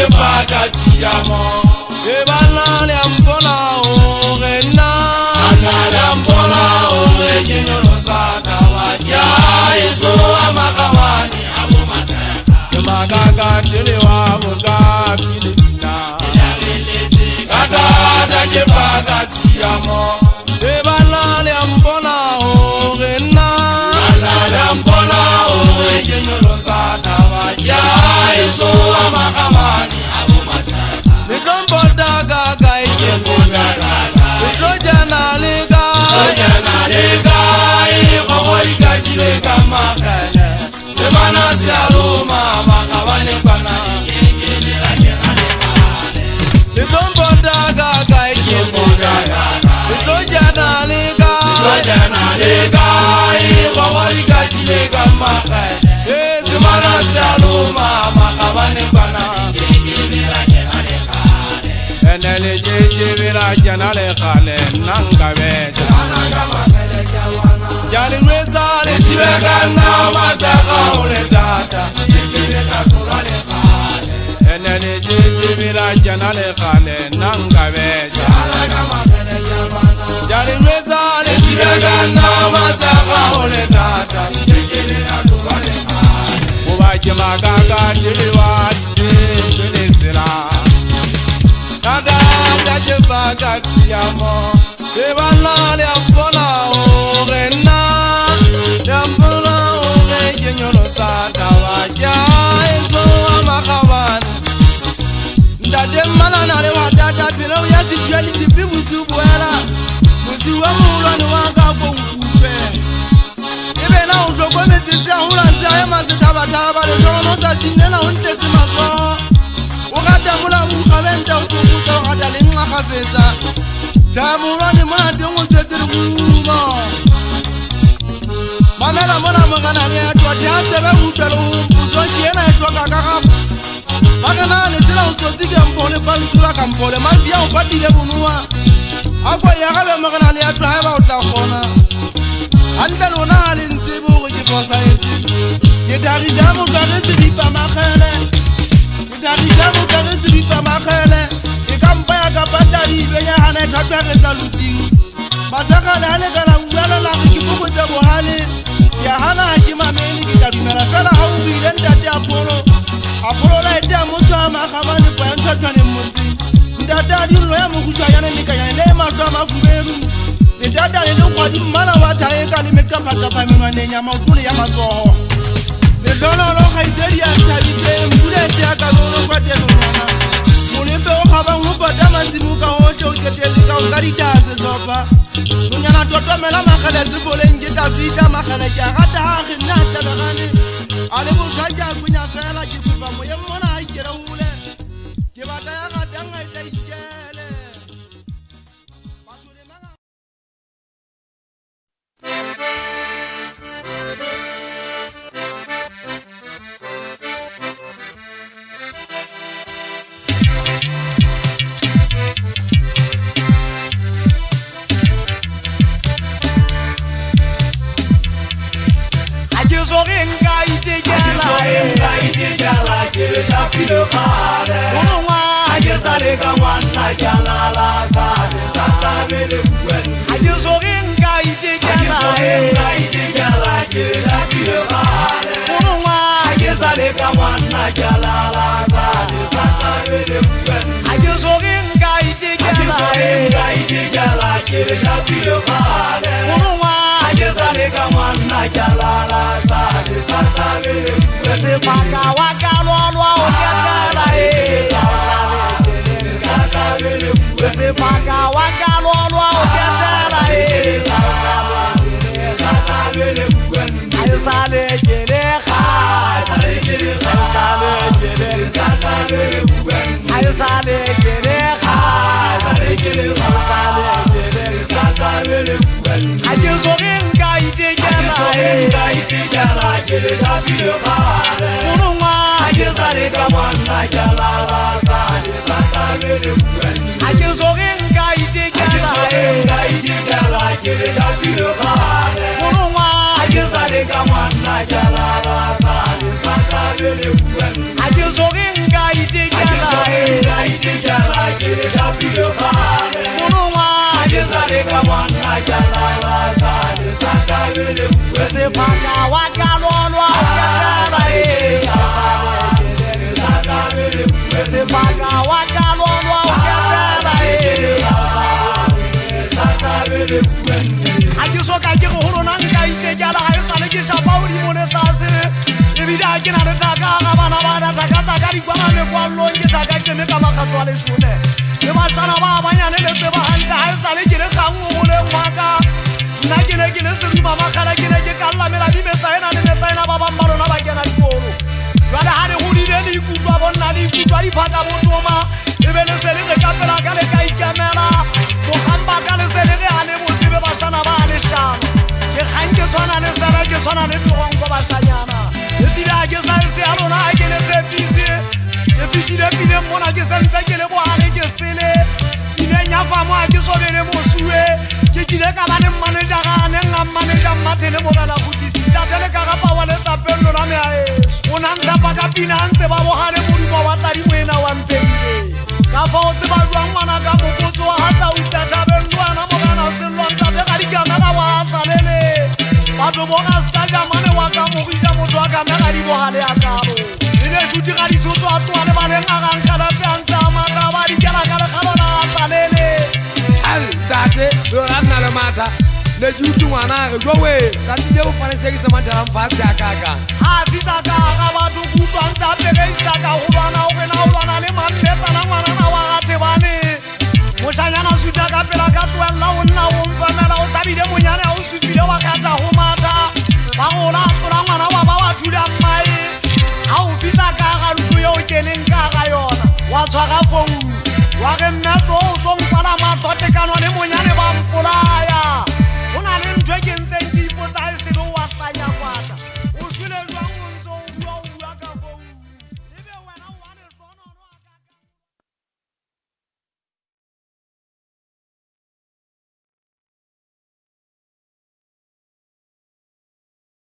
je pakati ya mo ebana le ampona o rena ana le ampona o regenyo losata wa ya eso amakawani abomata magaga tele wa boga filina kada je pakati ya mo ebana le ampona o rena ana le ampona o regenyo losata wa ya eso amakawani abomata Lidombo daga gai kefuna Litrojana liga Iqawari kadile makane Semana siaruma makabane kana Lidombo daga gai kefuna Litrojana liga Iqawari kadile makane Semana siaruma makabane kana Enele jeje vira janale khale nanga beja Jali reza le tibega na mataka ule data Enele jeje vira janale khale nanga beja Jali reza le tibega na mataka ule data Mubaje magaga diliwa dilisira Kada daje bagati yamo Ebana le ampona o rena Le ampona o regenyo no sata waja Eso amakawani Ndade mana na le wadada bila uyasi jweli tipi musubuela Musiwa mulwani wanga kwa ukupe Ibe na utoko metisi ya hula siya ema sitabata Le tono tazinela untesi mazo Ukata mula mukaventa ukukuta ukata linga kafeza Chamurani muna tiungu tetiri kumo Mamela muna mkana ni atwa tiatebe utalo umpuzo kiena etwa kakakapu Makana nisila usotike mpole pansura kampole Mafia upatile bunua Akwa yakabe mkana ni atwa heba utakona Andelu na alintibu kujifosa iti Gitari jamu karisi bipa makele Jamu karisi bipa makele Ikampaya kapatari Benya hane tatwa kesa luti Masaka le hale kala uwela la kifuku jabo hale Ya hana hajima meni kitabimera Fela hau bilenda te Apollo Apollo la ete amutu hama khamani Kwa yantatwa ni mmuzi Ndata di ulo ya mkuchwa yane nika yane Le matwa mafuberu Ndata li lukwa di mana wata eka Li mekta pata minwa nenya mautuli ya mazoho Ledono lo haideri ya tabise Mbule ete akazono kwa tenu nana Mulimpe okaba ngupa damasi muka hote Uketelika ungarita ase zopa Nunyana toto mela makale sifole Njita fita makale Jagata haki nata begani Alibu kaja kunya fela Jibupa moye mwana haikere ule Kibata ya katanga ita ikele Batule manga Ajizoringa ite jala Kile chapi le khare Ununga Ajizale kamwana jala la Sade sata vele kwen Ajizoringa ite jala Kile chapi le khare Ununga Ajizale kamwana jala la Sade sata vele kwen Ajizoringa ite jala Kile chapi le khare Ununga Ajizale kamwana jala la Sade sata vele kwen Wese paka waka lolwa Ujala Sata vele kwen Wese paka waka lolwa Ujala Sata vele kwen Ayusale jele kha Ayusale jele Sata vele kwen Ayusale jele kha Ayusale jele Sata vele kwen Ajizoringa ite jala Kile chapi le khare Ununga Ajizale kamwana jala la Sade sata vele kwen Ajizoringa ite jala Kile chapi le khare Ununga Ajizale kamwana jala la Sade sata a ke so ge nka itekela monongwa sepaka wa kalolwa sepaka wa kalolwa a ke so ka ke go rona nka itekela ha e sale ke shapa o di mone tlase ebile a ke na le taka ga bana ba taka di kwa me kwa lo ke taka ke me ka makgatlo a leshone le bashana ba banyane le tseba hantle ha e sale ke le kgangwe go le ngwaka nna ke ne ke le serima makgala ke ne ke kallamela dimetsaena le metsaena ba bang ba lona ba kena dikolo jwale ha le godile le ikutlwa bonna le ikutlwa diphaka botoma e be le se le re ka fela ka le ka ikemela bogamba ka le se le re a le botsebe bashana ba a leshano ke kgang ke tshwana le sera ke tshwana le togonko bashanyana e tsile a ke sa e se a lona a ke le tshepise e fitile pileng mona ke sentse ke le bohale ke sele pileng ya famo a ke sobele mosue ke kile ka ba le mmanejara a neng a mmaneja mmathele mogela godisi tatele ka gapa wa letsapeng lona me a eso o nantapa ka pina a ntse ba bogale modimo wa tladimoena wa mpebile ka fa o tseba jwang ngwana ka mokotso wa gatla o itsatabeng lwana mogana selwantate ga dikamela wa asalele batho boga stajamane wa ka mogija motho wa kamega di bogale ya kalo leshuti ga ditshotso a tloa le baleng a gankgalapeantsa mata ba dikela ka lekgalona a salele tate lona nna le mata ne ke utu ngwana age jowe tatile go panesekise matelang fatshe a kaka ga fisa ka ga batho kutlwantsa pekeisa ka go lwana o gena o lwana le mannetsana ngwanana wa gathebane mošanyana suta ka pela ka tloelela o nna o mpamela o tlabile monyane a o sufile wa kgatha go mata ba gola a tlola ngwana wa ba wa thula mmae ga o fisa ka ga ntlo ye o keneng ka ga yona wa tshwara founu wa ge mmetlo o tlompala matlotekano le monyane ba mpolaya go na le ntho e ke ntseng ke ipotsa e sele o wa hlanya kwata